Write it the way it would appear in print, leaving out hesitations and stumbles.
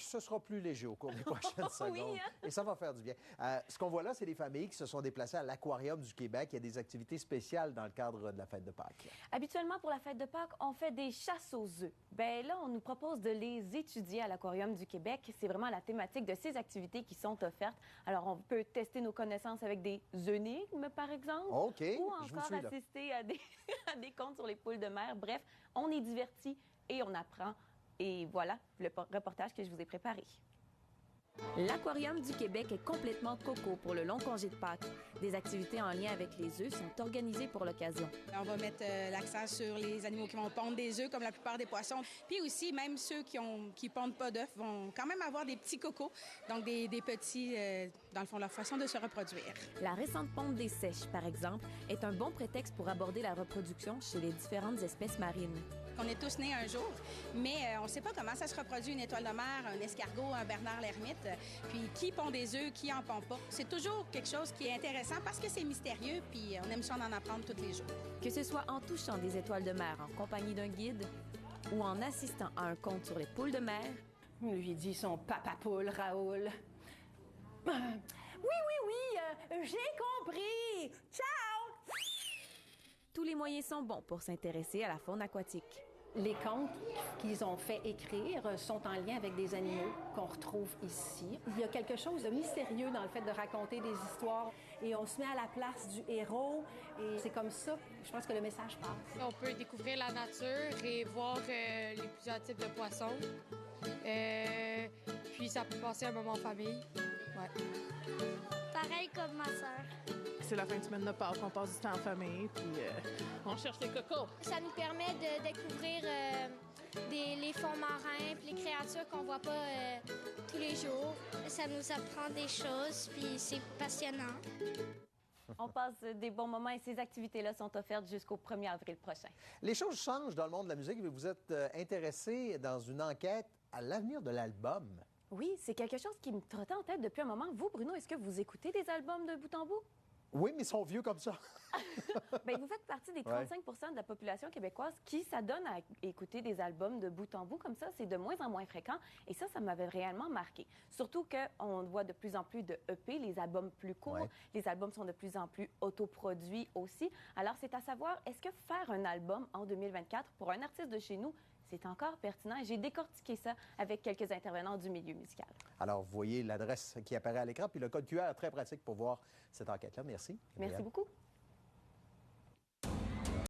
que ce sera plus léger au cours des prochaines secondes. Oui, hein? Et ça va faire du bien. Ce qu'on voit là, c'est des familles qui se sont déplacées à l'Aquarium du Québec. Il y a des activités spéciales dans le cadre de la fête de Pâques. Habituellement, pour la fête de Pâques, on fait des chasses aux œufs. Ben là, on nous propose de les étudier à l'Aquarium du Québec. C'est vraiment la thématique de ces activités qui sont offertes. Alors, on peut tester nos connaissances avec des énigmes, par exemple. OK, Ou je vous encore suis, là. assister à des contes sur les poules de mer. Bref, on est divertis et on apprend. Et voilà le reportage que je vous ai préparé. L'Aquarium du Québec est complètement coco pour le long congé de Pâques. Des activités en lien avec les œufs sont organisées pour l'occasion. On va mettre l'accent sur les animaux qui vont pondre des œufs, comme la plupart des poissons. Puis aussi, même ceux qui pondent pas d'œufs vont quand même avoir des petits cocos, donc des petits, dans le fond, leur façon de se reproduire. La récente ponte des seiches, par exemple, est un bon prétexte pour aborder la reproduction chez les différentes espèces marines. On est tous nés un jour, mais on ne sait pas comment ça se reproduit une étoile de mer, un escargot, un bernard l'ermite. Puis qui pond des œufs, qui en pond pas. C'est toujours quelque chose qui est intéressant parce que c'est mystérieux, puis on aime ça d'en apprendre tous les jours. Que ce soit en touchant des étoiles de mer en compagnie d'un guide ou en assistant à un conte sur les poules de mer, Lui dit son papa poule, Raoul. J'ai compris. Ciao! tous les moyens sont bons pour s'intéresser à la faune aquatique. Les contes qu'ils ont fait écrire sont en lien avec des animaux qu'on retrouve ici. Il y a quelque chose de mystérieux dans le fait de raconter des histoires et on se met à la place du héros et c'est comme ça, je pense que le message passe. On peut découvrir la nature et voir les plusieurs types de poissons. Puis ça peut passer un moment en famille. Ouais. Pareil comme ma sœur. C'est la fin de semaine de Pâques, on passe du temps en famille, puis on cherche les cocos. Ça nous permet de découvrir les fonds marins puis les créatures qu'on voit pas tous les jours. Ça nous apprend des choses, puis c'est passionnant. On passe des bons moments et ces activités-là sont offertes jusqu'au 1er avril prochain. Les choses changent dans le monde de la musique, mais vous êtes intéressé dans une enquête à l'avenir de l'album. Oui, c'est quelque chose qui me trottait en tête depuis un moment. Vous, Bruno, est-ce que vous écoutez des albums de bout en bout? Oui, mais ils sont vieux comme ça. Bien, vous faites partie des 35 de la population québécoise qui s'adonne à écouter des albums de bout en bout comme ça. C'est de moins en moins fréquent et ça m'avait réellement marqué. Surtout qu'on voit de plus en plus de EP, les albums plus courts. Les albums sont de plus en plus autoproduits aussi. Alors, c'est à savoir, est-ce que faire un album en 2024 pour un artiste de chez nous, c'est encore pertinent? J'ai décortiqué ça avec quelques intervenants du milieu musical. Alors, vous voyez l'adresse qui apparaît à l'écran, puis le code QR très pratique pour voir cette enquête-là. Merci. Merci beaucoup.